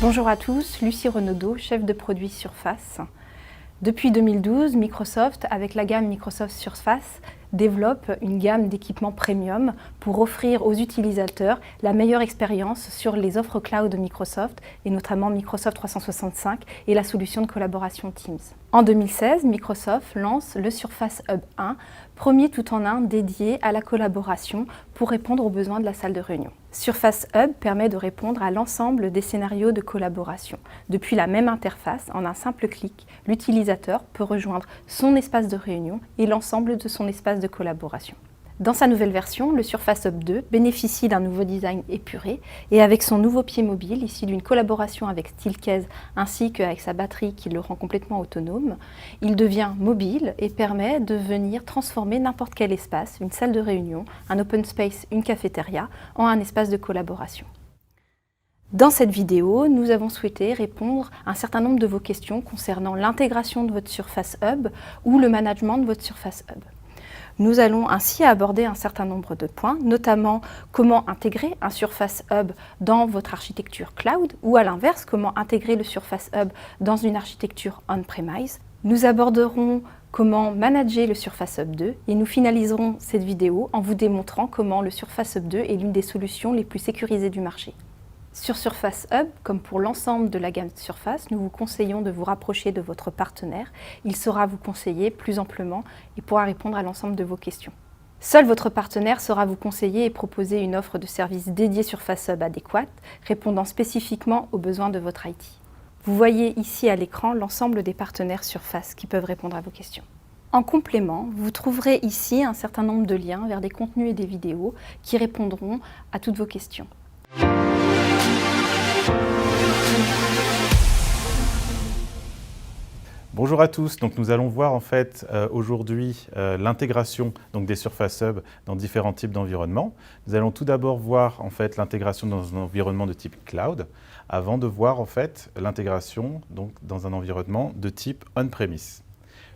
Bonjour à tous, Lucie Renaudot, chef de produit Surface. Depuis 2012, Microsoft, avec la gamme Microsoft Surface, développe une gamme d'équipements premium pour offrir aux utilisateurs la meilleure expérience sur les offres cloud de Microsoft, et notamment Microsoft 365 et la solution de collaboration Teams. En 2016, Microsoft lance le Surface Hub 1, premier tout-en-un dédié à la collaboration pour répondre aux besoins de la salle de réunion. Surface Hub permet de répondre à l'ensemble des scénarios de collaboration. Depuis la même interface, en un simple clic, l'utilisateur peut rejoindre son espace de réunion et l'ensemble de son espace de collaboration. Dans sa nouvelle version, le Surface Hub 2 bénéficie d'un nouveau design épuré et avec son nouveau pied mobile, issu d'une collaboration avec Steelcase ainsi qu'avec sa batterie qui le rend complètement autonome, il devient mobile et permet de venir transformer n'importe quel espace, une salle de réunion, un open space, une cafétéria, en un espace de collaboration. Dans cette vidéo, nous avons souhaité répondre à un certain nombre de vos questions concernant l'intégration de votre Surface Hub ou le management de votre Surface Hub. Nous allons ainsi aborder un certain nombre de points, notamment comment intégrer un Surface Hub dans votre architecture cloud ou à l'inverse, comment intégrer le Surface Hub dans une architecture on-premise. Nous aborderons comment manager le Surface Hub 2 et nous finaliserons cette vidéo en vous démontrant comment le Surface Hub 2 est l'une des solutions les plus sécurisées du marché. Sur Surface Hub, comme pour l'ensemble de la gamme Surface, nous vous conseillons de vous rapprocher de votre partenaire. Il saura vous conseiller plus amplement et pourra répondre à l'ensemble de vos questions. Seul votre partenaire saura vous conseiller et proposer une offre de service dédiée Surface Hub adéquate, répondant spécifiquement aux besoins de votre IT. Vous voyez ici à l'écran l'ensemble des partenaires Surface qui peuvent répondre à vos questions. En complément, vous trouverez ici un certain nombre de liens vers des contenus et des vidéos qui répondront à toutes vos questions. Bonjour à tous, donc nous allons voir en fait aujourd'hui l'intégration des Surface Hub dans différents types d'environnements. Nous allons tout d'abord voir en fait l'intégration dans un environnement de type cloud, avant de voir en fait l'intégration dans un environnement de type on-premise.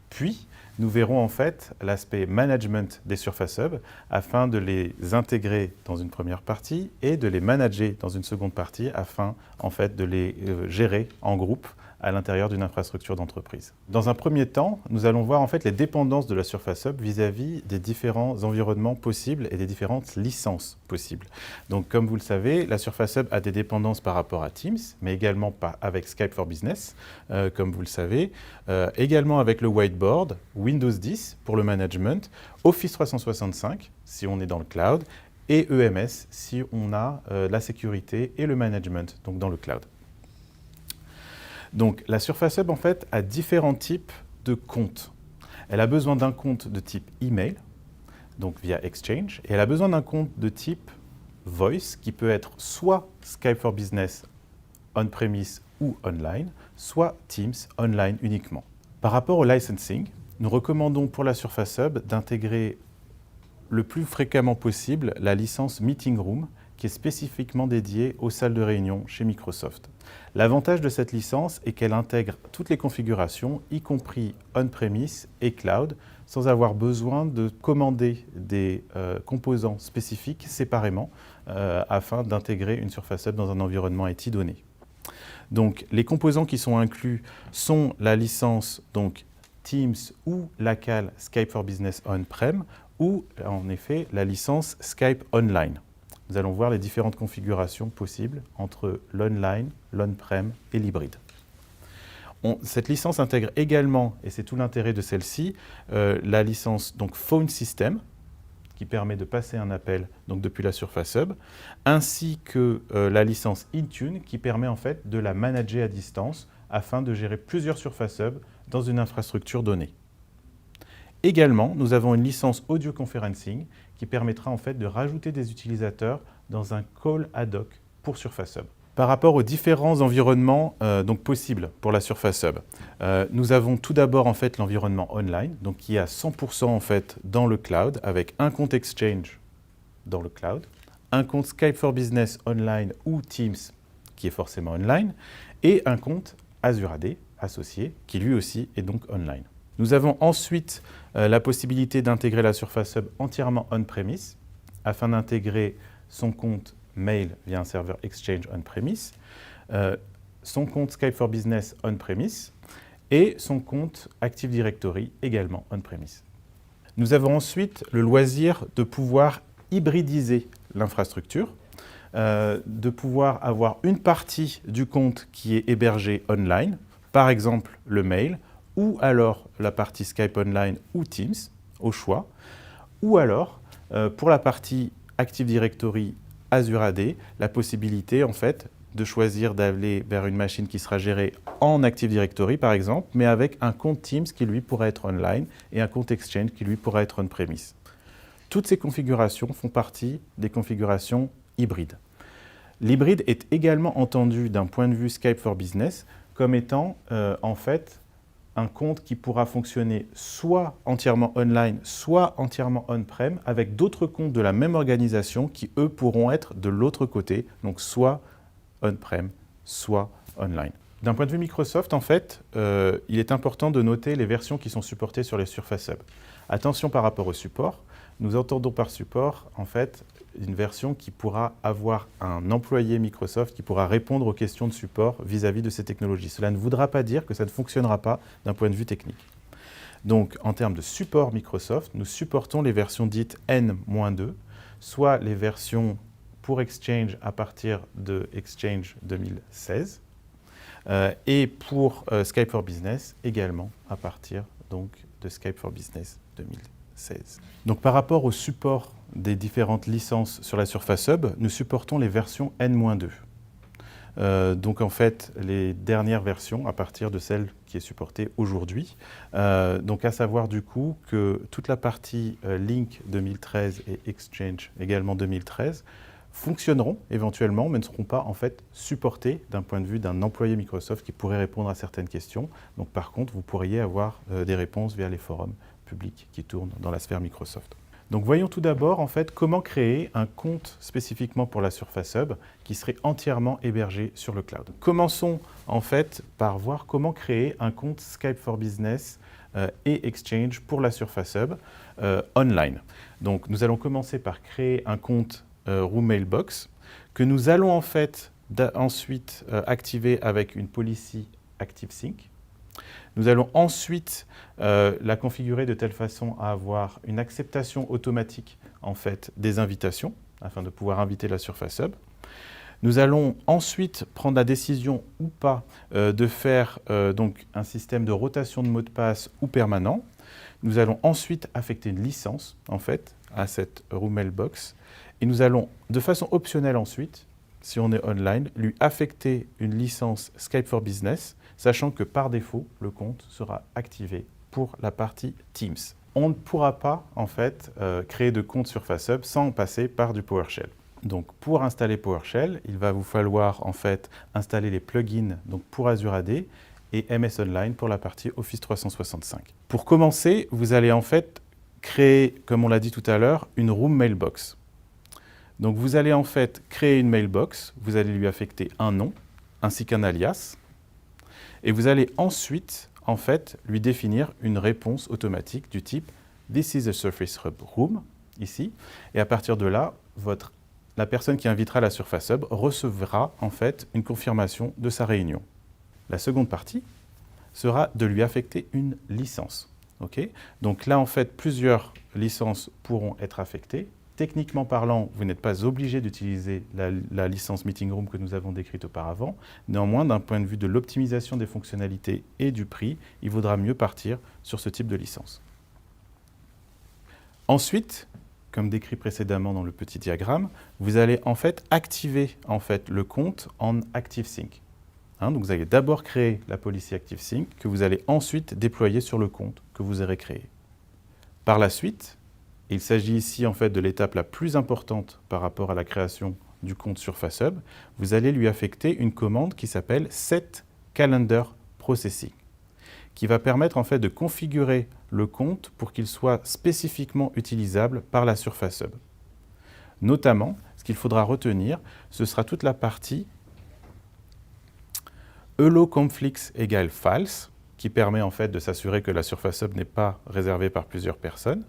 Puis nous verrons en fait l'aspect management des Surface Hub afin de les intégrer dans une première partie et de les manager dans une seconde partie afin en fait de les gérer en groupe à l'intérieur d'une infrastructure d'entreprise. Dans un premier temps, nous allons voir en fait les dépendances de la Surface Hub vis-à-vis des différents environnements possibles et des différentes licences possibles. Donc comme vous le savez, la Surface Hub a des dépendances par rapport à Teams, mais également avec Skype for Business, comme vous le savez, également avec le whiteboard, Windows 10 pour le management, Office 365 si on est dans le cloud, et EMS si on a la sécurité et le management donc dans le cloud. Donc la Surface Hub en fait a différents types de comptes. Elle a besoin d'un compte de type email, donc via Exchange, et elle a besoin d'un compte de type Voice qui peut être soit Skype for Business on-premise ou online, soit Teams online uniquement. Par rapport au licensing, nous recommandons pour la Surface Hub d'intégrer le plus fréquemment possible la licence Meeting Room qui est spécifiquement dédiée aux salles de réunion chez Microsoft. L'avantage de cette licence est qu'elle intègre toutes les configurations, y compris on-premise et cloud, sans avoir besoin de commander des composants spécifiques séparément afin d'intégrer une Surface Hub dans un environnement IT donné. Donc, les composants qui sont inclus sont la licence Teams ou la CAL Skype for Business On-Prem ou en effet la licence Skype Online. Nous allons voir les différentes configurations possibles entre l'online, l'on-prem et l'hybride. Cette licence intègre également, et c'est tout l'intérêt de celle-ci, la licence Phone System, qui permet de passer un appel depuis la Surface Hub, ainsi que la licence Intune, qui permet en fait de la manager à distance afin de gérer plusieurs Surface Hub dans une infrastructure donnée. Également, nous avons une licence Audio Conferencing qui permettra en fait de rajouter des utilisateurs dans un call ad hoc pour Surface Hub. Par rapport aux différents environnements possibles pour la Surface Hub, nous avons tout d'abord en fait l'environnement online, qui est à 100% en fait dans le cloud avec un compte Exchange dans le cloud, un compte Skype for Business online ou Teams qui est forcément online et un compte Azure AD associé qui lui aussi est donc online. Nous avons ensuite la possibilité d'intégrer la Surface Hub entièrement on-premise afin d'intégrer son compte mail via un serveur Exchange on-premise, son compte Skype for Business on-premise et son compte Active Directory également on-premise. Nous avons ensuite le loisir de pouvoir hybridiser l'infrastructure, de pouvoir avoir une partie du compte qui est hébergée online, par exemple le mail, ou alors la partie Skype Online ou Teams, au choix, ou alors pour la partie Active Directory Azure AD, la possibilité en fait de choisir d'aller vers une machine qui sera gérée en Active Directory par exemple, mais avec un compte Teams qui lui pourrait être online et un compte Exchange qui lui pourrait être on-premise. Toutes ces configurations font partie des configurations hybrides. L'hybride est également entendu d'un point de vue Skype for Business comme étant en fait un compte qui pourra fonctionner soit entièrement online, soit entièrement on-prem, avec d'autres comptes de la même organisation qui, eux, pourront être de l'autre côté, donc soit on-prem, soit online. D'un point de vue Microsoft, en fait, il est important de noter les versions qui sont supportées sur les Surface Hub. Attention par rapport au support. Nous entendons par support, en fait, une version qui pourra avoir un employé Microsoft qui pourra répondre aux questions de support vis-à-vis de ces technologies. Cela ne voudra pas dire que ça ne fonctionnera pas d'un point de vue technique. Donc, en termes de support Microsoft, nous supportons les versions dites N-2, soit les versions pour Exchange à partir de Exchange 2016, et pour Skype for Business également à partir donc, de Skype for Business 2016. Donc, par rapport au support des différentes licences sur la Surface Hub, nous supportons les versions N-2. Donc en fait, les dernières versions à partir de celle qui est supportée aujourd'hui. Donc à savoir du coup que toute la partie Lync 2013 et Exchange également 2013 fonctionneront éventuellement, mais ne seront pas en fait supportées d'un point de vue d'un employé Microsoft qui pourrait répondre à certaines questions. Donc par contre, vous pourriez avoir des réponses via les forums publics qui tournent dans la sphère Microsoft. Donc voyons tout d'abord en fait comment créer un compte spécifiquement pour la Surface Hub qui serait entièrement hébergé sur le cloud. Commençons en fait par voir comment créer un compte Skype for Business et Exchange pour la Surface Hub online. Donc nous allons commencer par créer un compte Room Mailbox que nous allons en fait ensuite activer avec une policy ActiveSync. Nous allons ensuite la configurer de telle façon à avoir une acceptation automatique en fait, des invitations afin de pouvoir inviter la Surface Hub. Nous allons ensuite prendre la décision ou pas de faire donc un système de rotation de mot de passe ou permanent. Nous allons ensuite affecter une licence en fait, à cette Room Mailbox et nous allons de façon optionnelle ensuite, si on est online, lui affecter une licence Skype for Business, sachant que par défaut, le compte sera activé pour la partie Teams. On ne pourra pas en fait créer de compte Surface Hub sans passer par du PowerShell. Donc pour installer PowerShell, il va vous falloir en fait installer les plugins donc pour Azure AD et MS Online pour la partie Office 365. Pour commencer, vous allez en fait créer, comme on l'a dit tout à l'heure, une Room Mailbox. Donc vous allez en fait créer une mailbox, vous allez lui affecter un nom ainsi qu'un alias et vous allez ensuite en fait lui définir une réponse automatique du type « This is a Surface Hub Room » ici et à partir de là, la personne qui invitera la Surface Hub recevra en fait une confirmation de sa réunion. La seconde partie sera de lui affecter une licence. Okay. Donc là en fait plusieurs licences pourront être affectées. Techniquement parlant, vous n'êtes pas obligé d'utiliser la licence Meeting Room que nous avons décrite auparavant. Néanmoins, d'un point de vue de l'optimisation des fonctionnalités et du prix, il vaudra mieux partir sur ce type de licence. Ensuite, comme décrit précédemment dans le petit diagramme, vous allez en fait activer en fait, le compte en ActiveSync. Donc vous allez d'abord créer la policy ActiveSync que vous allez ensuite déployer sur le compte que vous aurez créé. Par la suite, il s'agit ici en fait de l'étape la plus importante par rapport à la création du compte Surface Hub. Vous allez lui affecter une commande qui s'appelle Set Calendar Processing, qui va permettre en fait de configurer le compte pour qu'il soit spécifiquement utilisable par la Surface Hub. Notamment, ce qu'il faudra retenir, ce sera toute la partie hello-conflicts égale false, qui permet en fait de s'assurer que la Surface Hub n'est pas réservée par plusieurs personnes.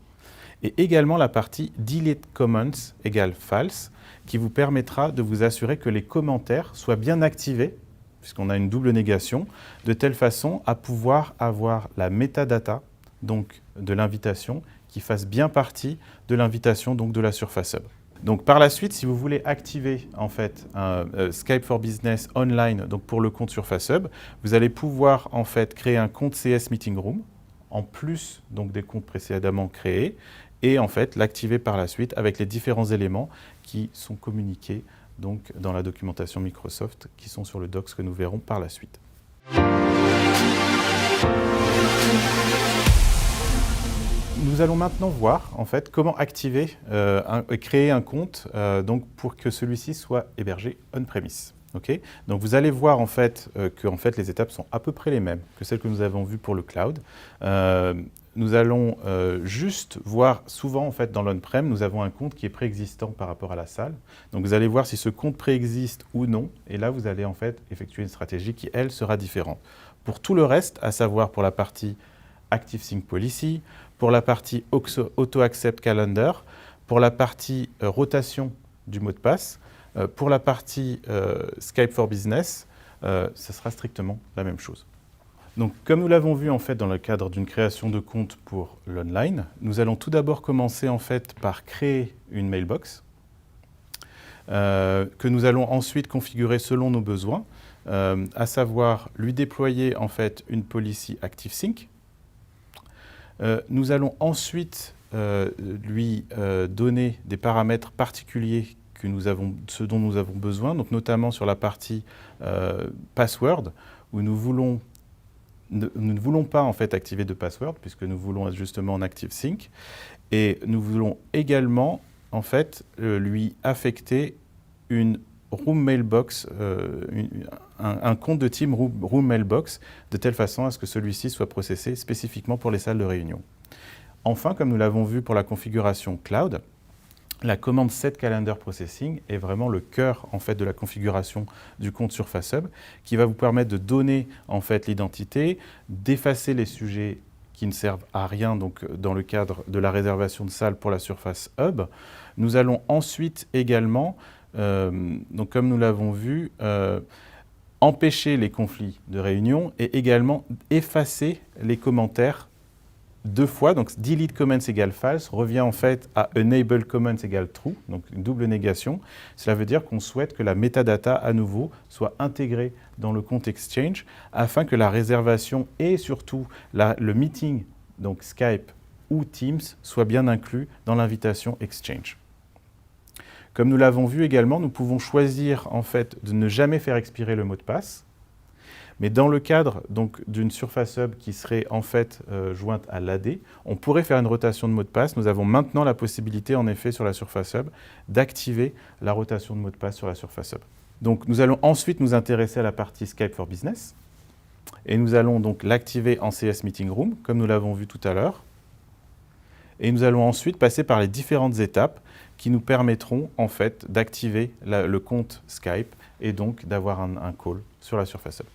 Et également la partie delete comments égale false qui vous permettra de vous assurer que les commentaires soient bien activés puisqu'on a une double négation, de telle façon à pouvoir avoir la metadata donc, de l'invitation qui fasse bien partie de l'invitation donc, de la Surface Hub. Donc, par la suite, si vous voulez activer en fait, un Skype for Business online donc, pour le compte Surface Hub, vous allez pouvoir en fait, créer un compte CS Meeting Room en plus donc, des comptes précédemment créés et en fait l'activer par la suite avec les différents éléments qui sont communiqués donc, dans la documentation Microsoft qui sont sur le docs que nous verrons par la suite. Nous allons maintenant voir en fait, comment activer et créer un compte donc, pour que celui-ci soit hébergé on-premise. Okay, donc vous allez voir en fait, que en fait, les étapes sont à peu près les mêmes que celles que nous avons vues pour le cloud. Nous allons juste voir, souvent en fait, dans l'on-prem, nous avons un compte qui est préexistant par rapport à la salle. Donc vous allez voir si ce compte préexiste ou non, et là vous allez en fait effectuer une stratégie qui, elle, sera différente. Pour tout le reste, à savoir pour la partie Active Sync Policy, pour la partie Auto Accept Calendar, pour la partie rotation du mot de passe, pour la partie Skype for Business, ce sera strictement la même chose. Donc, comme nous l'avons vu en fait dans le cadre d'une création de compte pour l'online, nous allons tout d'abord commencer en fait par créer une mailbox que nous allons ensuite configurer selon nos besoins, à savoir lui déployer en fait une policy ActiveSync. Nous allons ensuite lui donner des paramètres particuliers ce dont nous avons besoin, donc notamment sur la partie password, où nous ne voulons pas en fait activer de password, puisque nous voulons être justement en ActiveSync, et nous voulons également en fait lui affecter une Room Mailbox, un compte de team Room Mailbox, de telle façon à ce que celui-ci soit processé spécifiquement pour les salles de réunion. Enfin, comme nous l'avons vu pour la configuration cloud, la commande Set Calendar Processing est vraiment le cœur en fait, de la configuration du compte Surface Hub, qui va vous permettre de donner en fait, l'identité, d'effacer les sujets qui ne servent à rien donc, dans le cadre de la réservation de salle pour la Surface Hub. Nous allons ensuite également, donc comme nous l'avons vu, empêcher les conflits de réunion et également effacer les commentaires deux fois, donc delete comments égale false revient en fait à enable comments égale true, donc une double négation. Cela veut dire qu'on souhaite que la metadata à nouveau soit intégrée dans le compte Exchange afin que la réservation et surtout le meeting, donc Skype ou Teams, soit bien inclus dans l'invitation Exchange. Comme nous l'avons vu également, nous pouvons choisir en fait de ne jamais faire expirer le mot de passe. Mais dans le cadre d'une Surface Hub qui serait en fait jointe à l'AD, on pourrait faire une rotation de mot de passe. Nous avons maintenant la possibilité, en effet, sur la Surface Hub, d'activer la rotation de mot de passe sur la Surface Hub. Donc, nous allons ensuite nous intéresser à la partie Skype for Business. Et nous allons donc l'activer en CS Meeting Room, comme nous l'avons vu tout à l'heure. Et nous allons ensuite passer par les différentes étapes qui nous permettront en fait d'activer le compte Skype et donc d'avoir un call sur la Surface Hub.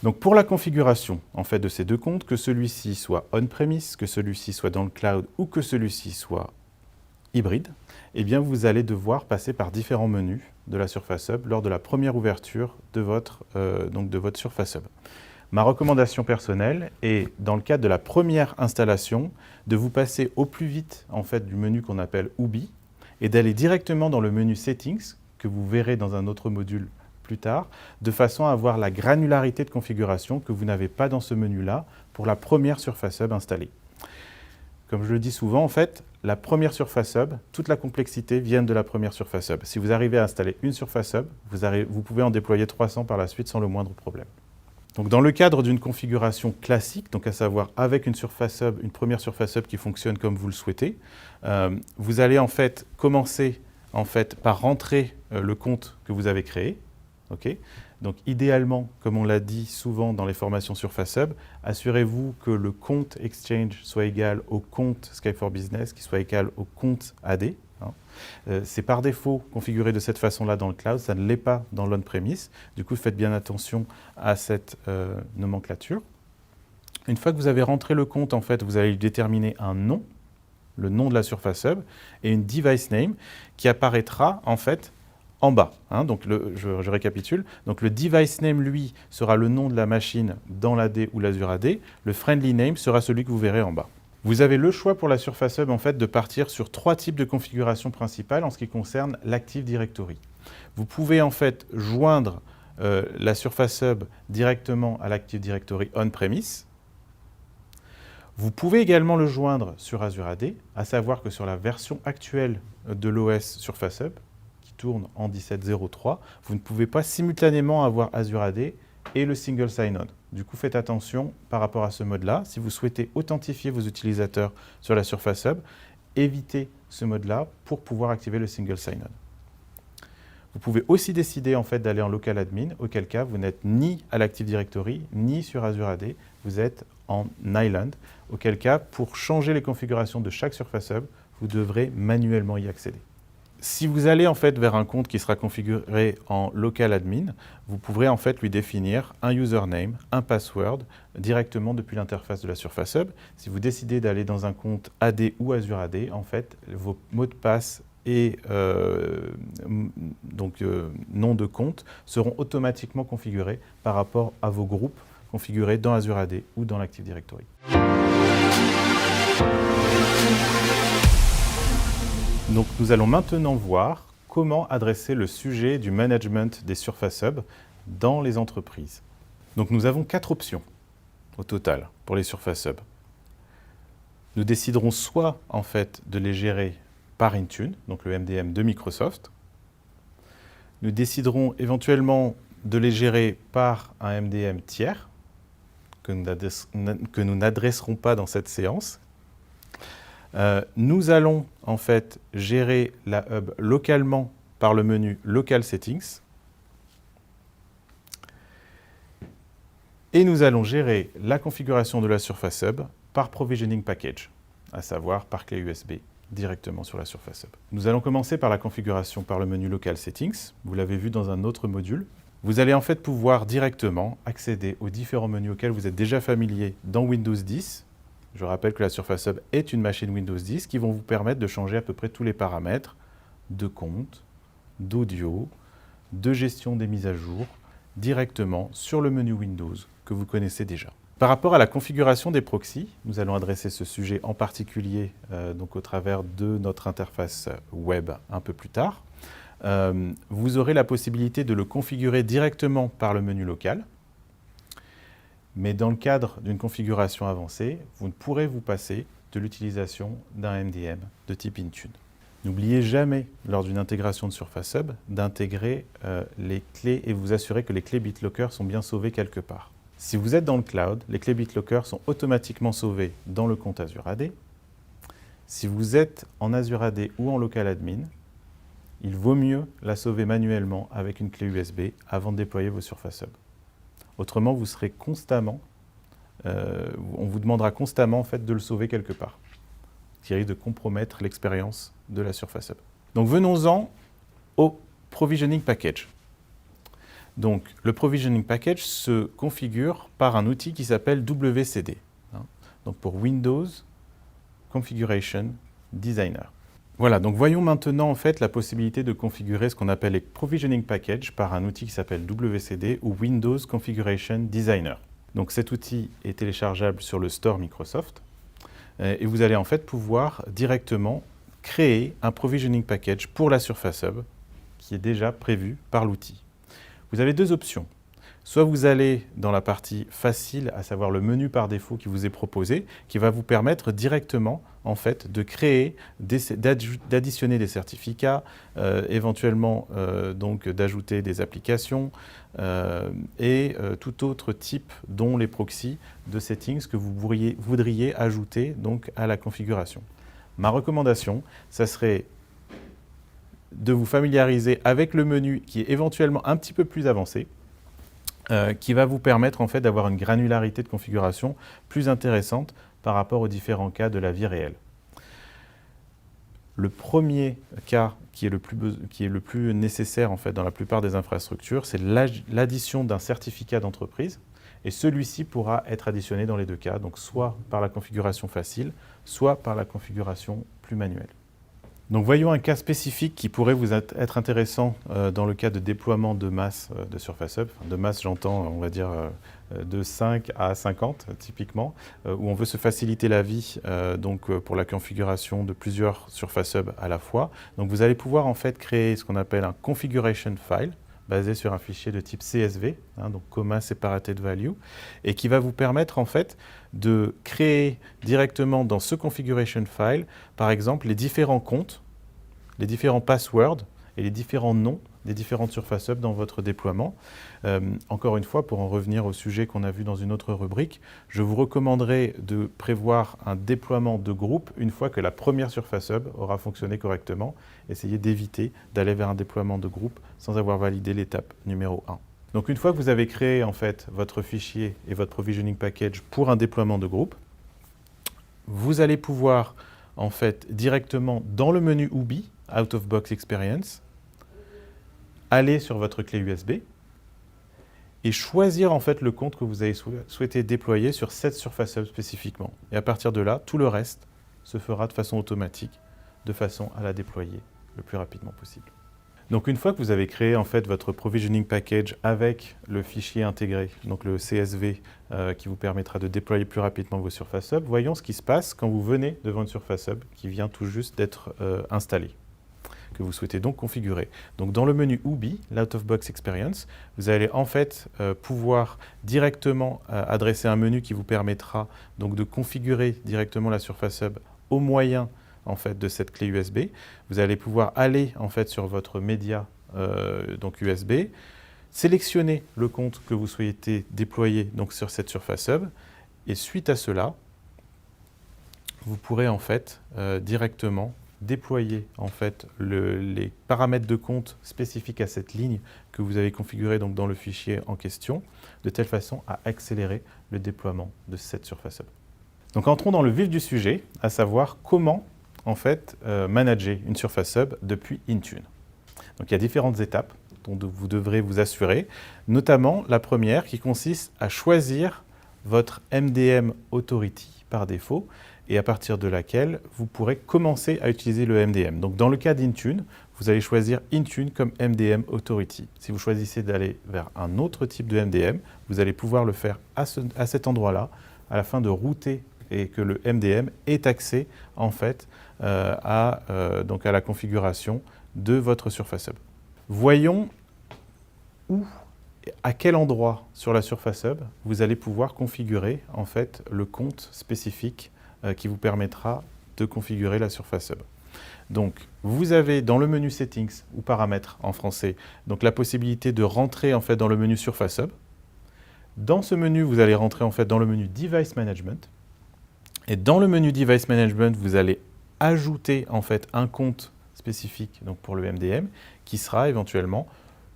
Donc pour la configuration en fait, de ces deux comptes, que celui-ci soit on-premise, que celui-ci soit dans le cloud ou que celui-ci soit hybride, eh bien vous allez devoir passer par différents menus de la Surface Hub lors de la première ouverture de votre Surface Hub. Ma recommandation personnelle est, dans le cadre de la première installation, de vous passer au plus vite en fait, du menu qu'on appelle Ubi et d'aller directement dans le menu Settings, que vous verrez dans un autre module plus tard, de façon à avoir la granularité de configuration que vous n'avez pas dans ce menu-là pour la première Surface Hub installée. Comme je le dis souvent, en fait, la première Surface Hub, toute la complexité vient de la première Surface Hub. Si vous arrivez à installer une Surface Hub, vous pouvez en déployer 300 par la suite sans le moindre problème. Donc, dans le cadre d'une configuration classique, donc à savoir avec une Surface Hub, une première Surface Hub qui fonctionne comme vous le souhaitez, vous allez en fait commencer par rentrer le compte que vous avez créé. Okay. Donc idéalement, comme on l'a dit souvent dans les formations Surface Hub, assurez-vous que le compte Exchange soit égal au compte Skype for Business, qui soit égal au compte AD. C'est par défaut configuré de cette façon-là dans le cloud, ça ne l'est pas dans l'on-premise. Du coup, faites bien attention à cette nomenclature. Une fois que vous avez rentré le compte, en fait, vous allez lui déterminer un nom, le nom de la Surface Hub, et une device name qui apparaîtra en fait en bas. Donc je récapitule. Donc le device name, lui, sera le nom de la machine dans l'AD ou l'Azure AD. Le friendly name sera celui que vous verrez en bas. Vous avez le choix pour la Surface Hub en fait, de partir sur 3 types de configurations principales en ce qui concerne l'Active Directory. Vous pouvez en fait joindre la Surface Hub directement à l'Active Directory on-premise. Vous pouvez également le joindre sur Azure AD, à savoir que sur la version actuelle de l'OS Surface Hub, qui tourne en 17.03, vous ne pouvez pas simultanément avoir Azure AD et le single sign-on. Du coup, faites attention par rapport à ce mode-là. Si vous souhaitez authentifier vos utilisateurs sur la Surface Hub, évitez ce mode-là pour pouvoir activer le single sign-on. Vous pouvez aussi décider en fait d'aller en local admin, auquel cas vous n'êtes ni à l'Active Directory, ni sur Azure AD, vous êtes en Island, auquel cas pour changer les configurations de chaque Surface Hub, vous devrez manuellement y accéder. Si vous allez en fait vers un compte qui sera configuré en local admin, vous pourrez en fait lui définir un username, un password directement depuis l'interface de la Surface Hub. Si vous décidez d'aller dans un compte AD ou Azure AD, en fait, vos mots de passe et nom de compte seront automatiquement configurés par rapport à vos groupes configurés dans Azure AD ou dans l'Active Directory. Donc nous allons maintenant voir comment adresser le sujet du management des Surface Hub dans les entreprises. Donc nous avons 4 options au total pour les Surface Hub. Nous déciderons soit en fait de les gérer par Intune, donc le MDM de Microsoft. Nous déciderons éventuellement de les gérer par un MDM tiers que nous n'adresserons pas dans cette séance. Nous allons en fait gérer la hub localement par le menu Local Settings. Et nous allons gérer la configuration de la Surface Hub par Provisioning Package, à savoir par clé USB directement sur la Surface Hub. Nous allons commencer par la configuration par le menu Local Settings. Vous l'avez vu dans un autre module. Vous allez en fait pouvoir directement accéder aux différents menus auxquels vous êtes déjà familier dans Windows 10. Je rappelle que la Surface Hub est une machine Windows 10 qui vont vous permettre de changer à peu près tous les paramètres de compte, d'audio, de gestion des mises à jour, directement sur le menu Windows que vous connaissez déjà. Par rapport à la configuration des proxys, nous allons adresser ce sujet en particulier donc au travers de notre interface web un peu plus tard. Vous aurez la possibilité de le configurer directement par le menu local. Mais dans le cadre d'une configuration avancée, vous ne pourrez vous passer de l'utilisation d'un MDM de type Intune. N'oubliez jamais, lors d'une intégration de Surface Hub, d'intégrer les clés et vous assurer que les clés BitLocker sont bien sauvées quelque part. Si vous êtes dans le cloud, les clés BitLocker sont automatiquement sauvées dans le compte Azure AD. Si vous êtes en Azure AD ou en local admin, il vaut mieux la sauver manuellement avec une clé USB avant de déployer vos Surface Hub. Autrement, vous serez constamment, on vous demandera constamment en fait, de le sauver quelque part, ce qui risque de compromettre l'expérience de la Surface Hub. Donc venons-en au Provisioning Package. Donc le Provisioning Package se configure par un outil qui s'appelle WCD, donc pour Windows Configuration Designer. Voilà, donc voyons maintenant en fait la possibilité de configurer ce qu'on appelle les Provisioning Package par un outil qui s'appelle WCD ou Windows Configuration Designer. Donc cet outil est téléchargeable sur le store Microsoft et vous allez en fait pouvoir directement créer un Provisioning Package pour la Surface Hub qui est déjà prévu par l'outil. Vous avez 2 options. Soit vous allez dans la partie facile, à savoir le menu par défaut qui vous est proposé, qui va vous permettre directement en fait, de créer, d'additionner des certificats, éventuellement donc d'ajouter des applications et tout autre type, dont les proxys de settings que vous voudriez ajouter donc, à la configuration. Ma recommandation, ça serait de vous familiariser avec le menu qui est éventuellement un petit peu plus avancé, qui va vous permettre en fait, d'avoir une granularité de configuration plus intéressante par rapport aux différents cas de la vie réelle. Le premier cas qui est le plus nécessaire en fait, dans la plupart des infrastructures, c'est l'addition d'un certificat d'entreprise. Et celui-ci pourra être additionné dans les 2 cas, donc soit par la configuration facile, soit par la configuration plus manuelle. Donc voyons un cas spécifique qui pourrait vous être intéressant dans le cas de déploiement de masse de Surface Hub. De masse, j'entends, on va dire, de 5 à 50 typiquement, où on veut se faciliter la vie donc, pour la configuration de plusieurs Surface Hub à la fois. Donc vous allez pouvoir en fait créer ce qu'on appelle un configuration file, basé sur un fichier de type CSV, donc Comma Separated Value, et qui va vous permettre en fait de créer directement dans ce configuration file, par exemple, les différents comptes, les différents passwords et les différents noms des différentes Surface Hub dans votre déploiement. Encore une fois, pour en revenir au sujet qu'on a vu dans une autre rubrique, je vous recommanderais de prévoir un déploiement de groupe une fois que la première Surface Hub aura fonctionné correctement. Essayez d'éviter d'aller vers un déploiement de groupe sans avoir validé l'étape numéro 1. Donc une fois que vous avez créé en fait votre fichier et votre provisioning package pour un déploiement de groupe, vous allez pouvoir en fait directement dans le menu UBI, Out of Box Experience, aller sur votre clé USB et choisir en fait le compte que vous avez souhaité déployer sur cette Surface Hub spécifiquement. Et à partir de là, tout le reste se fera de façon automatique, de façon à la déployer le plus rapidement possible. Donc une fois que vous avez créé en fait votre provisioning package avec le fichier intégré, donc le CSV qui vous permettra de déployer plus rapidement vos Surface Hub, voyons ce qui se passe quand vous venez devant une Surface Hub qui vient tout juste d'être installée, que vous souhaitez donc configurer. Donc dans le menu UBI, l'Out of Box Experience, vous allez en fait pouvoir directement adresser un menu qui vous permettra donc de configurer directement la Surface Hub au moyen en fait de cette clé USB. Vous allez pouvoir aller en fait sur votre média donc USB, sélectionner le compte que vous souhaitez déployer donc sur cette Surface Hub, et suite à cela, vous pourrez en fait directement déployer en fait les paramètres de compte spécifiques à cette ligne que vous avez configurée donc dans le fichier en question, de telle façon à accélérer le déploiement de cette Surface Hub. Donc entrons dans le vif du sujet, à savoir comment en fait manager une Surface Hub depuis Intune. Donc il y a différentes étapes dont vous devrez vous assurer, notamment la première qui consiste à choisir votre MDM Authority par défaut, et à partir de laquelle vous pourrez commencer à utiliser le MDM. Donc dans le cas d'Intune, vous allez choisir Intune comme MDM Authority. Si vous choisissez d'aller vers un autre type de MDM, vous allez pouvoir le faire à cet endroit-là, à la fin de router et que le MDM ait accès en fait donc à la configuration de votre Surface Hub. Voyons où, à quel endroit sur la Surface Hub vous allez pouvoir configurer en fait le compte spécifique qui vous permettra de configurer la Surface Hub. Donc, vous avez dans le menu Settings ou Paramètres en français, donc la possibilité de rentrer en fait dans le menu Surface Hub. Dans ce menu, vous allez rentrer en fait dans le menu Device Management. Et dans le menu Device Management, vous allez ajouter en fait un compte spécifique donc pour le MDM qui sera éventuellement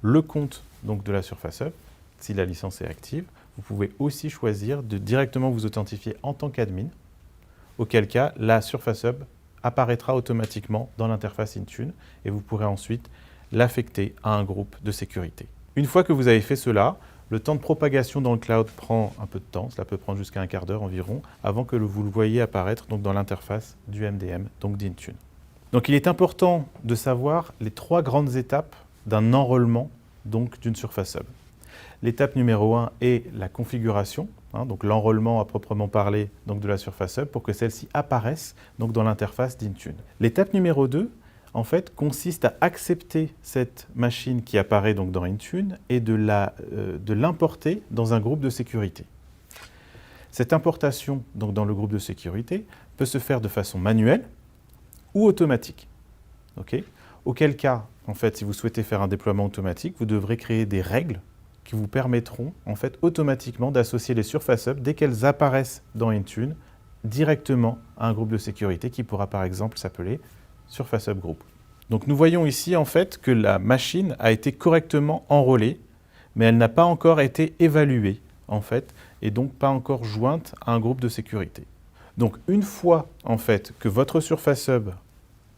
le compte donc de la Surface Hub si la licence est active. Vous pouvez aussi choisir de directement vous authentifier en tant qu'admin, auquel cas la Surface Hub apparaîtra automatiquement dans l'interface Intune et vous pourrez ensuite l'affecter à un groupe de sécurité. Une fois que vous avez fait cela, le temps de propagation dans le cloud prend un peu de temps, cela peut prendre jusqu'à un quart d'heure environ, avant que vous le voyiez apparaître donc dans l'interface du MDM, donc d'Intune. Donc il est important de savoir les 3 grandes étapes d'un enrôlement donc d'une Surface Hub. L'étape numéro 1 est la configuration, donc l'enrôlement à proprement parler donc de la Surface Hub pour que celle-ci apparaisse donc dans l'interface d'Intune. L'étape numéro 2 en fait, consiste à accepter cette machine qui apparaît donc dans Intune et de l'importer dans un groupe de sécurité. Cette importation donc dans le groupe de sécurité peut se faire de façon manuelle ou automatique. Okay ? Auquel cas, en fait, si vous souhaitez faire un déploiement automatique, vous devrez créer des règles qui vous permettront en fait, automatiquement d'associer les Surface Hub dès qu'elles apparaissent dans Intune directement à un groupe de sécurité qui pourra par exemple s'appeler Surface Hub Group. Donc nous voyons ici en fait que la machine a été correctement enrôlée, mais elle n'a pas encore été évaluée en fait, et donc pas encore jointe à un groupe de sécurité. Donc une fois en fait que votre Surface Hub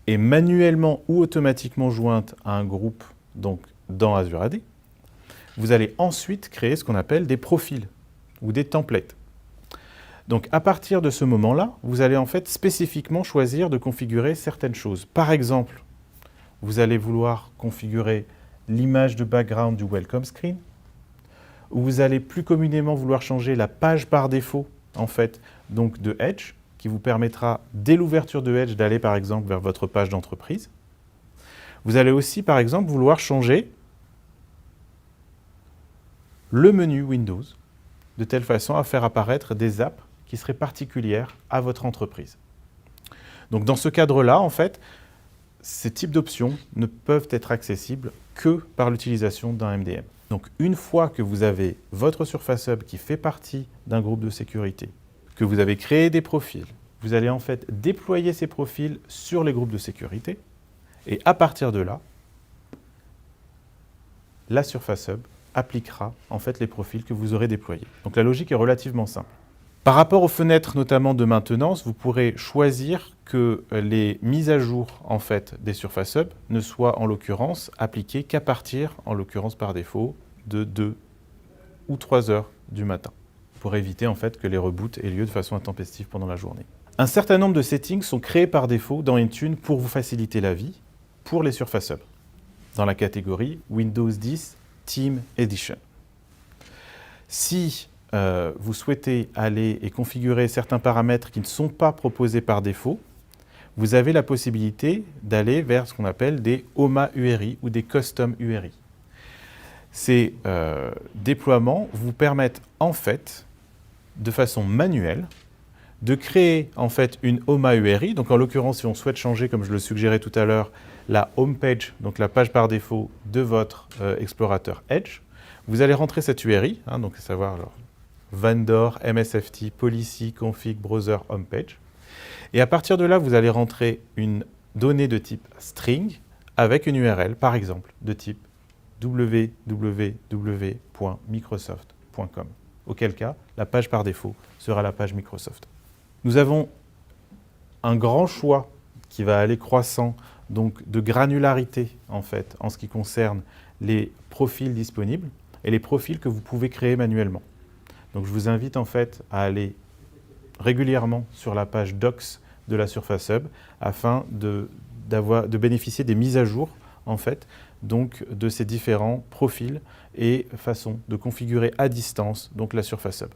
est manuellement ou automatiquement jointe à un groupe donc dans Azure AD, vous allez ensuite créer ce qu'on appelle des profils ou des templates. Donc à partir de ce moment-là, vous allez en fait spécifiquement choisir de configurer certaines choses. Par exemple, vous allez vouloir configurer l'image de background du welcome screen, ou vous allez plus communément vouloir changer la page par défaut en fait, donc de Edge, qui vous permettra dès l'ouverture de Edge d'aller par exemple vers votre page d'entreprise. Vous allez aussi par exemple vouloir changer le menu Windows de telle façon à faire apparaître des apps qui seraient particulières à votre entreprise. Donc dans ce cadre-là, en fait, ces types d'options ne peuvent être accessibles que par l'utilisation d'un MDM. Donc une fois que vous avez votre Surface Hub qui fait partie d'un groupe de sécurité, que vous avez créé des profils, vous allez en fait déployer ces profils sur les groupes de sécurité et à partir de là, la Surface Hub appliquera en fait les profils que vous aurez déployés. Donc la logique est relativement simple. Par rapport aux fenêtres notamment de maintenance, vous pourrez choisir que les mises à jour en fait des Surface Hub ne soient en l'occurrence appliquées qu'à partir, en l'occurrence par défaut, de 2 ou 3 heures du matin, pour éviter en fait que les reboots aient lieu de façon intempestive pendant la journée. Un certain nombre de settings sont créés par défaut dans Intune pour vous faciliter la vie pour les Surface Hub, dans la catégorie Windows 10 Team Edition. Si vous souhaitez aller et configurer certains paramètres qui ne sont pas proposés par défaut, vous avez la possibilité d'aller vers ce qu'on appelle des OMA URI ou des Custom URI. Ces déploiements vous permettent en fait, de façon manuelle, de créer en fait une OMA URI. Donc en l'occurrence, si on souhaite changer, comme je le suggérais tout à l'heure, la home page, donc la page par défaut de votre explorateur Edge, vous allez rentrer cette URI, donc à savoir alors, vendor, msft, policy, config, browser, homepage. Et à partir de là, vous allez rentrer une donnée de type string avec une URL, par exemple, de type www.microsoft.com. Auquel cas, la page par défaut sera la page Microsoft. Nous avons un grand choix qui va aller croissant, donc de granularité en fait, en ce qui concerne les profils disponibles et les profils que vous pouvez créer manuellement. Donc je vous invite en fait à aller régulièrement sur la page Docs de la Surface Hub afin de bénéficier des mises à jour en fait, donc de ces différents profils et façons de configurer à distance donc la Surface Hub.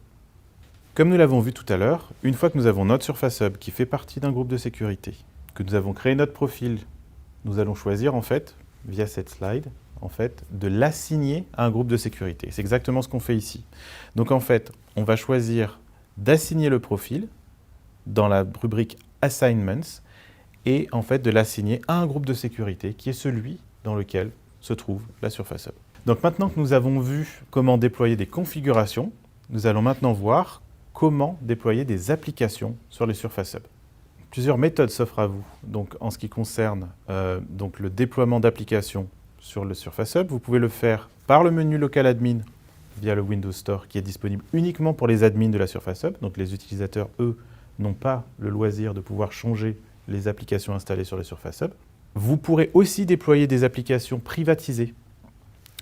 Comme nous l'avons vu tout à l'heure, une fois que nous avons notre Surface Hub qui fait partie d'un groupe de sécurité, que nous avons créé notre profil, nous allons choisir en fait, via cette slide, en fait, de l'assigner à un groupe de sécurité. C'est exactement ce qu'on fait ici. Donc en fait, on va choisir d'assigner le profil dans la rubrique Assignments et en fait de l'assigner à un groupe de sécurité qui est celui dans lequel se trouve la Surface Hub. Donc maintenant que nous avons vu comment déployer des configurations, nous allons maintenant voir comment déployer des applications sur les Surface Hub. Plusieurs méthodes s'offrent à vous. Donc en ce qui concerne donc le déploiement d'applications sur le Surface Hub, vous pouvez le faire par le menu Local Admin via le Windows Store qui est disponible uniquement pour les admins de la Surface Hub. Donc les utilisateurs, eux, n'ont pas le loisir de pouvoir changer les applications installées sur le Surface Hub. Vous pourrez aussi déployer des applications privatisées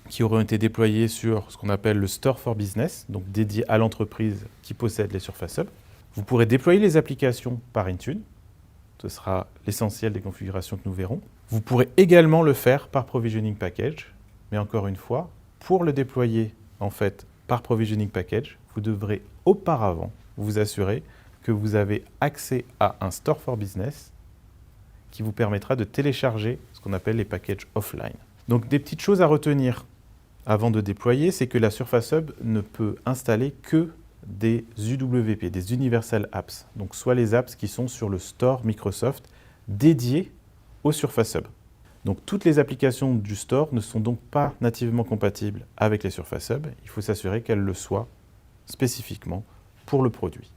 qui auront été déployées sur ce qu'on appelle le Store for Business, donc dédié à l'entreprise qui possède les Surface Hub. Vous pourrez déployer les applications par Intune. Ce sera l'essentiel des configurations que nous verrons. Vous pourrez également le faire par Provisioning Package, mais encore une fois, pour le déployer en fait par Provisioning Package, vous devrez auparavant vous assurer que vous avez accès à un Store for Business qui vous permettra de télécharger ce qu'on appelle les packages offline. Donc des petites choses à retenir avant de déployer, c'est que la Surface Hub ne peut installer que des UWP, des Universal Apps, donc soit les apps qui sont sur le Store Microsoft dédiés au Surface Hub. Donc toutes les applications du Store ne sont donc pas nativement compatibles avec les Surface Hub, il faut s'assurer qu'elles le soient spécifiquement pour le produit.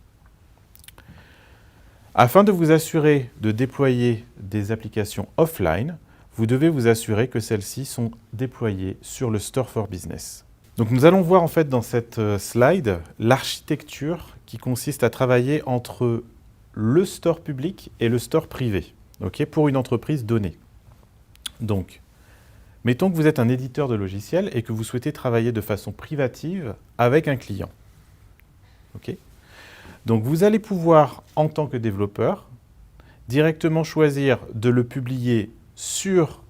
Afin de vous assurer de déployer des applications offline, vous devez vous assurer que celles-ci sont déployées sur le Store for Business. Donc nous allons voir en fait dans cette slide l'architecture qui consiste à travailler entre le store public et le store privé, pour une entreprise donnée. Donc, mettons que vous êtes un éditeur de logiciels et que vous souhaitez travailler de façon privative avec un client. Donc vous allez pouvoir, en tant que développeur, directement choisir de le publier sur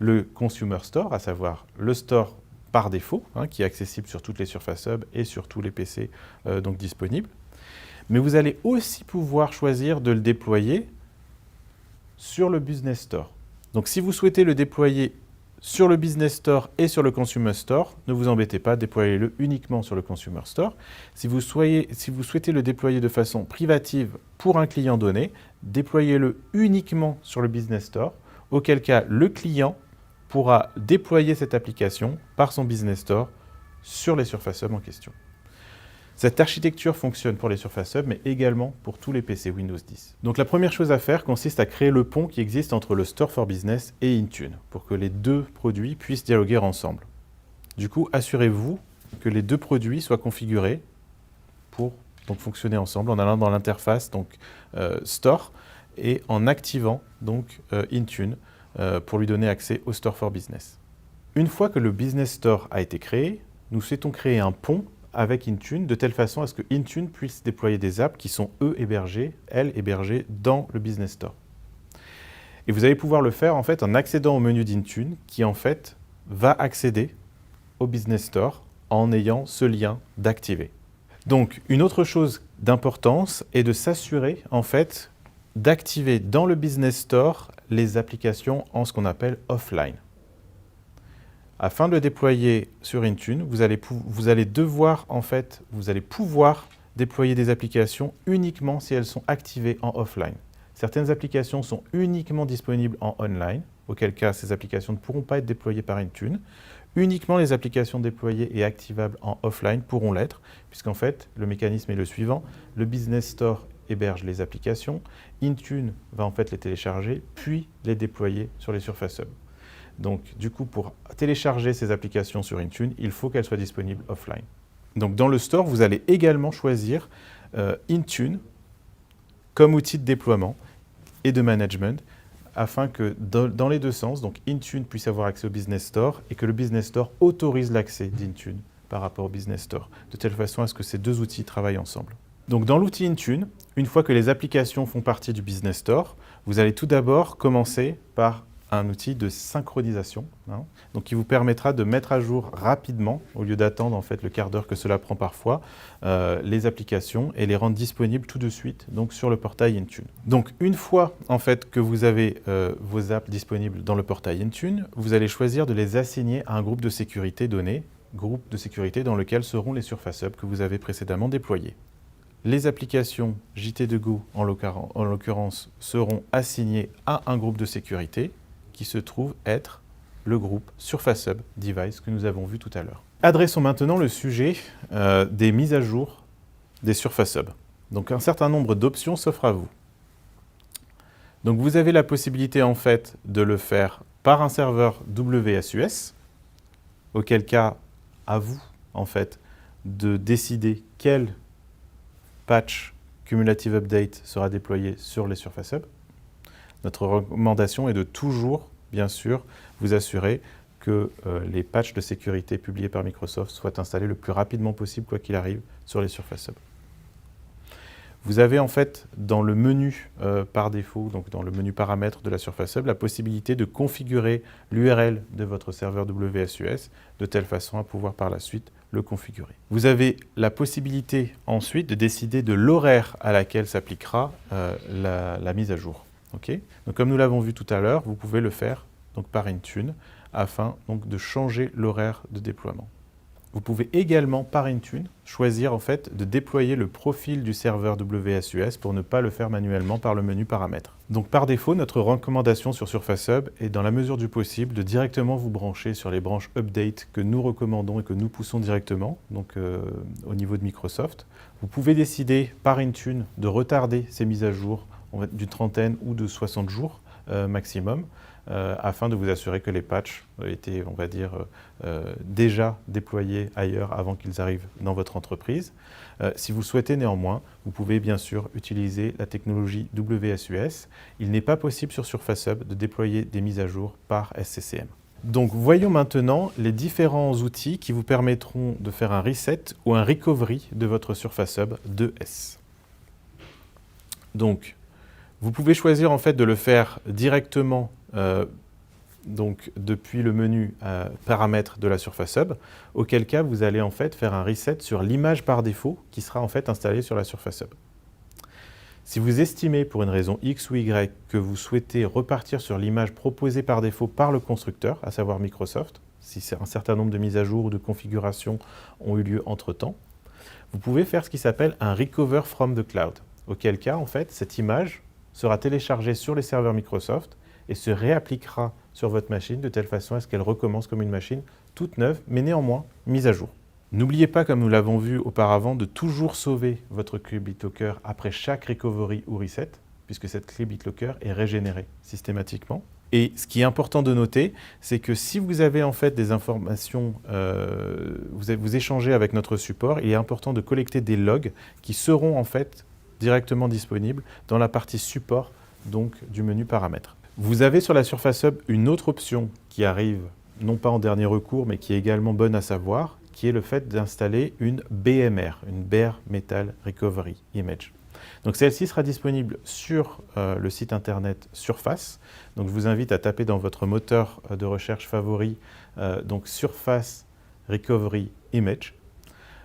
le Consumer Store, à savoir le store par défaut, qui est accessible sur toutes les Surface Hub et sur tous les PC donc disponibles. Mais vous allez aussi pouvoir choisir de le déployer sur le Business Store. Donc si vous souhaitez le déployer sur le Business Store et sur le Consumer Store, ne vous embêtez pas, déployez-le uniquement sur le Consumer Store. Si vous souhaitez le déployer de façon privative pour un client donné, déployez-le uniquement sur le Business Store, auquel cas le client pourra déployer cette application par son Business Store sur les Surface Hub en question. Cette architecture fonctionne pour les Surface Hub, mais également pour tous les PC Windows 10. Donc la première chose à faire consiste à créer le pont qui existe entre le Store for Business et Intune, pour que les deux produits puissent dialoguer ensemble. Du coup, assurez-vous que les deux produits soient configurés pour donc, fonctionner ensemble en allant dans l'interface Store et en activant donc, Intune pour lui donner accès au Store for Business. Une fois que le Business Store a été créé, nous souhaitons créer un pont avec Intune, de telle façon à ce que Intune puisse déployer des apps qui sont elles hébergées dans le Business Store. Et vous allez pouvoir le faire en fait en accédant au menu d'Intune qui en fait va accéder au Business Store en ayant ce lien d'activer. Donc une autre chose d'importance est de s'assurer en fait d'activer dans le Business Store les applications en ce qu'on appelle offline. Afin de le déployer sur Intune, vous allez pouvoir déployer des applications uniquement si elles sont activées en offline. Certaines applications sont uniquement disponibles en online, auquel cas ces applications ne pourront pas être déployées par Intune. Uniquement les applications déployées et activables en offline pourront l'être, puisqu'en fait, le mécanisme est le suivant. Le Business Store héberge les applications, Intune va en fait les télécharger, puis les déployer sur les Surface Hub. Donc, du coup, pour télécharger ces applications sur Intune, il faut qu'elles soient disponibles offline. Donc, dans le store, vous allez également choisir Intune comme outil de déploiement et de management, afin que dans les deux sens, donc Intune puisse avoir accès au Business Store et que le Business Store autorise l'accès d'Intune par rapport au Business Store, de telle façon à ce que ces deux outils travaillent ensemble. Donc, dans l'outil Intune, une fois que les applications font partie du Business Store, vous allez tout d'abord commencer par un outil de synchronisation, donc qui vous permettra de mettre à jour rapidement, au lieu d'attendre en fait le quart d'heure que cela prend parfois, les applications et les rendre disponibles tout de suite donc, sur le portail Intune. Donc une fois en fait que vous avez vos apps disponibles dans le portail Intune, vous allez choisir de les assigner à un groupe de sécurité donné, groupe de sécurité dans lequel seront les Surface Hub que vous avez précédemment déployés. Les applications JT2Go en l'occurrence seront assignées à un groupe de sécurité qui se trouve être le groupe Surface Hub Device que nous avons vu tout à l'heure. Adressons maintenant le sujet des mises à jour des Surface Hub. Donc un certain nombre d'options s'offrent à vous. Donc vous avez la possibilité en fait de le faire par un serveur WSUS, auquel cas à vous en fait de décider quel patch Cumulative Update sera déployé sur les Surface Hub. Notre recommandation est de toujours, bien sûr, vous assurer que les patchs de sécurité publiés par Microsoft soient installés le plus rapidement possible, quoi qu'il arrive, sur les Surface Hub. Vous avez en fait dans le menu par défaut, donc dans le menu paramètres de la Surface Hub, la possibilité de configurer l'URL de votre serveur WSUS de telle façon à pouvoir par la suite le configurer. Vous avez la possibilité ensuite de décider de l'horaire à laquelle s'appliquera la mise à jour. Okay. Donc, comme nous l'avons vu tout à l'heure, vous pouvez le faire donc, par Intune afin donc, de changer l'horaire de déploiement. Vous pouvez également par Intune choisir en fait, de déployer le profil du serveur WSUS pour ne pas le faire manuellement par le menu paramètres. Donc par défaut, notre recommandation sur Surface Hub est dans la mesure du possible de directement vous brancher sur les branches Update que nous recommandons et que nous poussons directement donc, au niveau de Microsoft. Vous pouvez décider par Intune de retarder ces mises à jour d'une trentaine ou de 60 jours maximum, afin de vous assurer que les patchs étaient, on va dire, déjà déployés ailleurs avant qu'ils arrivent dans votre entreprise. Si vous le souhaitez néanmoins, vous pouvez bien sûr utiliser la technologie WSUS. Il n'est pas possible sur Surface Hub de déployer des mises à jour par SCCM. Donc voyons maintenant les différents outils qui vous permettront de faire un reset ou un recovery de votre Surface Hub 2S. Donc, vous pouvez choisir en fait de le faire directement donc, depuis le menu paramètres de la Surface Hub, auquel cas vous allez en fait faire un reset sur l'image par défaut qui sera en fait installée sur la Surface Hub. Si vous estimez pour une raison X ou Y que vous souhaitez repartir sur l'image proposée par défaut par le constructeur, à savoir Microsoft, si un certain nombre de mises à jour ou de configurations ont eu lieu entre-temps, vous pouvez faire ce qui s'appelle un Recover from the Cloud, auquel cas en fait cette image sera téléchargée sur les serveurs Microsoft et se réappliquera sur votre machine de telle façon à ce qu'elle recommence comme une machine toute neuve, mais néanmoins mise à jour. N'oubliez pas, comme nous l'avons vu auparavant, de toujours sauver votre clé BitLocker après chaque recovery ou reset, puisque cette clé BitLocker est régénérée systématiquement. Et ce qui est important de noter, c'est que si vous avez en fait des informations, vous échangez avec notre support, il est important de collecter des logs qui seront en fait directement disponibles dans la partie support donc, du menu paramètres. Vous avez sur la Surface Hub une autre option qui arrive, non pas en dernier recours, mais qui est également bonne à savoir, qui est le fait d'installer une BMR, une Bare Metal Recovery Image. Donc celle-ci sera disponible sur le site internet Surface. Donc je vous invite à taper dans votre moteur de recherche favori, donc Surface Recovery Image,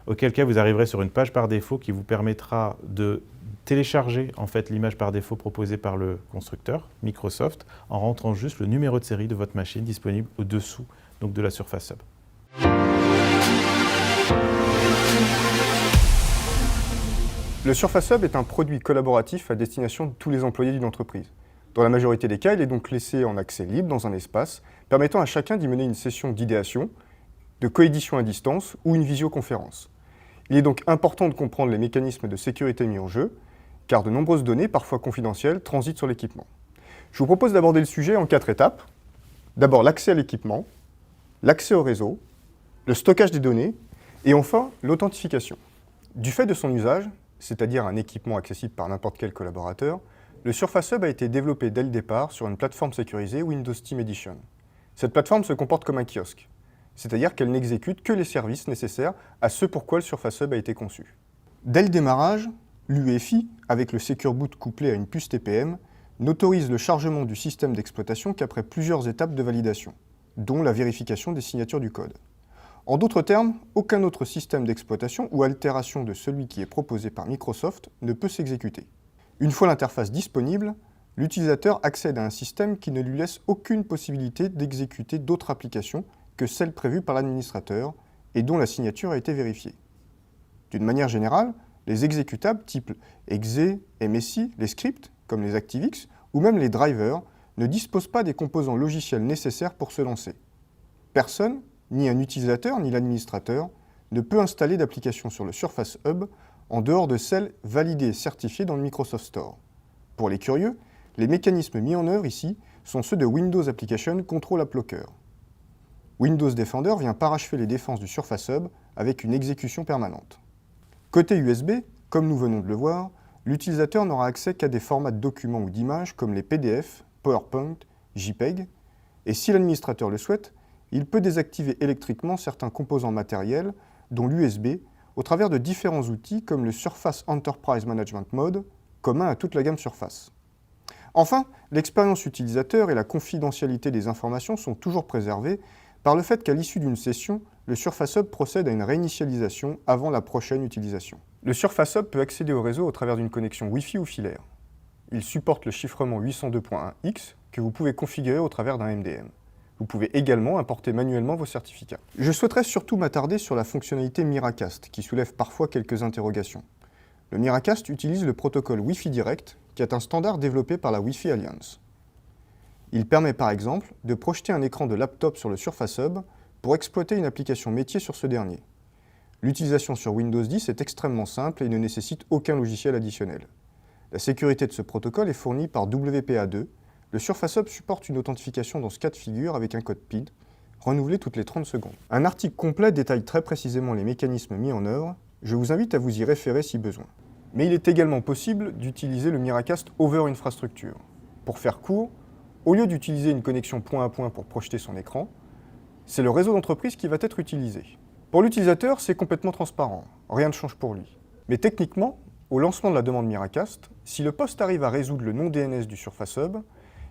auquel cas vous arriverez sur une page par défaut qui vous permettra de télécharger en fait l'image par défaut proposée par le constructeur, Microsoft, en rentrant juste le numéro de série de votre machine disponible au-dessous donc de la Surface Hub. Le Surface Hub est un produit collaboratif à destination de tous les employés d'une entreprise. Dans la majorité des cas, il est donc laissé en accès libre dans un espace, permettant à chacun d'y mener une session d'idéation, de coédition à distance ou une visioconférence. Il est donc important de comprendre les mécanismes de sécurité mis en jeu, car de nombreuses données, parfois confidentielles, transitent sur l'équipement. Je vous propose d'aborder le sujet en 4 étapes. D'abord l'accès à l'équipement, l'accès au réseau, le stockage des données et enfin l'authentification. Du fait de son usage, c'est-à-dire un équipement accessible par n'importe quel collaborateur, le Surface Hub a été développé dès le départ sur une plateforme sécurisée Windows Team Edition. Cette plateforme se comporte comme un kiosque, c'est-à-dire qu'elle n'exécute que les services nécessaires à ce pour quoi le Surface Hub a été conçu. Dès le démarrage, l'UEFI, avec le Secure Boot couplé à une puce TPM, n'autorise le chargement du système d'exploitation qu'après plusieurs étapes de validation, dont la vérification des signatures du code. En d'autres termes, aucun autre système d'exploitation ou altération de celui qui est proposé par Microsoft ne peut s'exécuter. Une fois l'interface disponible, l'utilisateur accède à un système qui ne lui laisse aucune possibilité d'exécuter d'autres applications que celles prévues par l'administrateur et dont la signature a été vérifiée. D'une manière générale, les exécutables type exe, MSI, les scripts, comme les ActiveX, ou même les drivers, ne disposent pas des composants logiciels nécessaires pour se lancer. Personne, ni un utilisateur ni l'administrateur, ne peut installer d'application sur le Surface Hub en dehors de celles validées et certifiées dans le Microsoft Store. Pour les curieux, les mécanismes mis en œuvre ici sont ceux de Windows Application Control App Locker. Windows Defender vient parachever les défenses du Surface Hub avec une exécution permanente. Côté USB, comme nous venons de le voir, l'utilisateur n'aura accès qu'à des formats de documents ou d'images comme les PDF, PowerPoint, JPEG, et si l'administrateur le souhaite, il peut désactiver électriquement certains composants matériels, dont l'USB, au travers de différents outils comme le Surface Enterprise Management Mode, commun à toute la gamme Surface. Enfin, l'expérience utilisateur et la confidentialité des informations sont toujours préservées par le fait qu'à l'issue d'une session, le Surface Hub procède à une réinitialisation avant la prochaine utilisation. Le Surface Hub peut accéder au réseau au travers d'une connexion Wi-Fi ou filaire. Il supporte le chiffrement 802.1x que vous pouvez configurer au travers d'un MDM. Vous pouvez également importer manuellement vos certificats. Je souhaiterais surtout m'attarder sur la fonctionnalité Miracast, qui soulève parfois quelques interrogations. Le Miracast utilise le protocole Wi-Fi Direct, qui est un standard développé par la Wi-Fi Alliance. Il permet par exemple de projeter un écran de laptop sur le Surface Hub pour exploiter une application métier sur ce dernier. L'utilisation sur Windows 10 est extrêmement simple et ne nécessite aucun logiciel additionnel. La sécurité de ce protocole est fournie par WPA2. Le Surface Hub supporte une authentification dans ce cas de figure avec un code PIN, renouvelé toutes les 30 secondes. Un article complet détaille très précisément les mécanismes mis en œuvre. Je vous invite à vous y référer si besoin. Mais il est également possible d'utiliser le Miracast over infrastructure. Pour faire court, au lieu d'utiliser une connexion point à point pour projeter son écran, c'est le réseau d'entreprise qui va être utilisé. Pour l'utilisateur, c'est complètement transparent, rien ne change pour lui. Mais techniquement, Au lancement de la demande Miracast, si le poste arrive à résoudre le nom DNS du Surface Hub,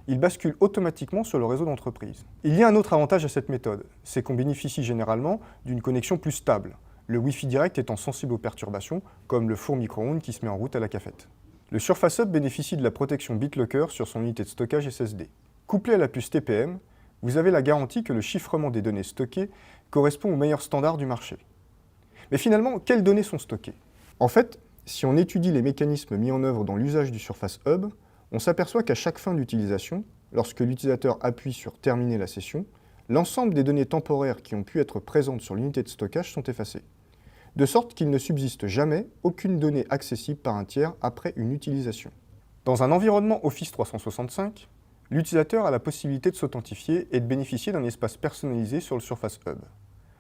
il bascule automatiquement sur le réseau d'entreprise. Il y a un autre avantage à cette méthode, c'est qu'on bénéficie généralement d'une connexion plus stable, le Wi-Fi direct étant sensible aux perturbations, comme le four micro-ondes qui se met en route à la cafette. Le Surface Hub bénéficie de la protection BitLocker sur son unité de stockage SSD. Couplé à la puce TPM, vous avez la garantie que le chiffrement des données stockées correspond aux meilleurs standards du marché. Mais finalement, quelles données sont stockées? En fait, si on étudie les mécanismes mis en œuvre dans l'usage du Surface Hub, on s'aperçoit qu'à chaque fin d'utilisation, lorsque l'utilisateur appuie sur « Terminer la session », l'ensemble des données temporaires qui ont pu être présentes sur l'unité de stockage sont effacées, de sorte qu'il ne subsiste jamais aucune donnée accessible par un tiers après une utilisation. Dans un environnement Office 365, l'utilisateur a la possibilité de s'authentifier et de bénéficier d'un espace personnalisé sur le Surface Hub.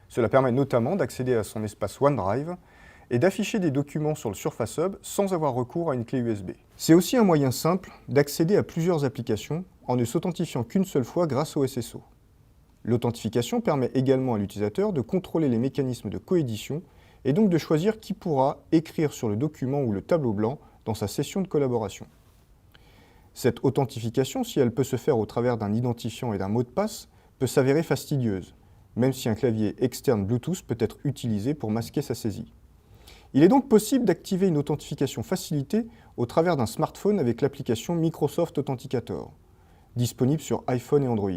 Cela permet notamment d'accéder à son espace OneDrive et d'afficher des documents sur le Surface Hub sans avoir recours à une clé USB. C'est aussi un moyen simple d'accéder à plusieurs applications en ne s'authentifiant qu'une seule fois grâce au SSO. L'authentification permet également à l'utilisateur de contrôler les mécanismes de coédition et donc de choisir qui pourra écrire sur le document ou le tableau blanc dans sa session de collaboration. Cette authentification, si elle peut se faire au travers d'un identifiant et d'un mot de passe, peut s'avérer fastidieuse, même si un clavier externe Bluetooth peut être utilisé pour masquer sa saisie. Il est donc possible d'activer une authentification facilitée au travers d'un smartphone avec l'application Microsoft Authenticator, disponible sur iPhone et Android.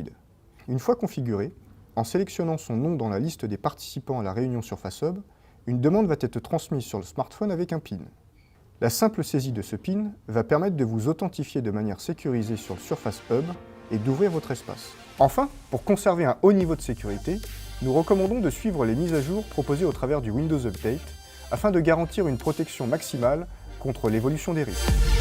Une fois configuré, en sélectionnant son nom dans la liste des participants à la réunion Surface Hub, une demande va être transmise sur le smartphone avec un PIN. La simple saisie de ce PIN va permettre de vous authentifier de manière sécurisée sur le Surface Hub et d'ouvrir votre espace. Enfin, pour conserver un haut niveau de sécurité, nous recommandons de suivre les mises à jour proposées au travers du Windows Update afin de garantir une protection maximale contre l'évolution des risques.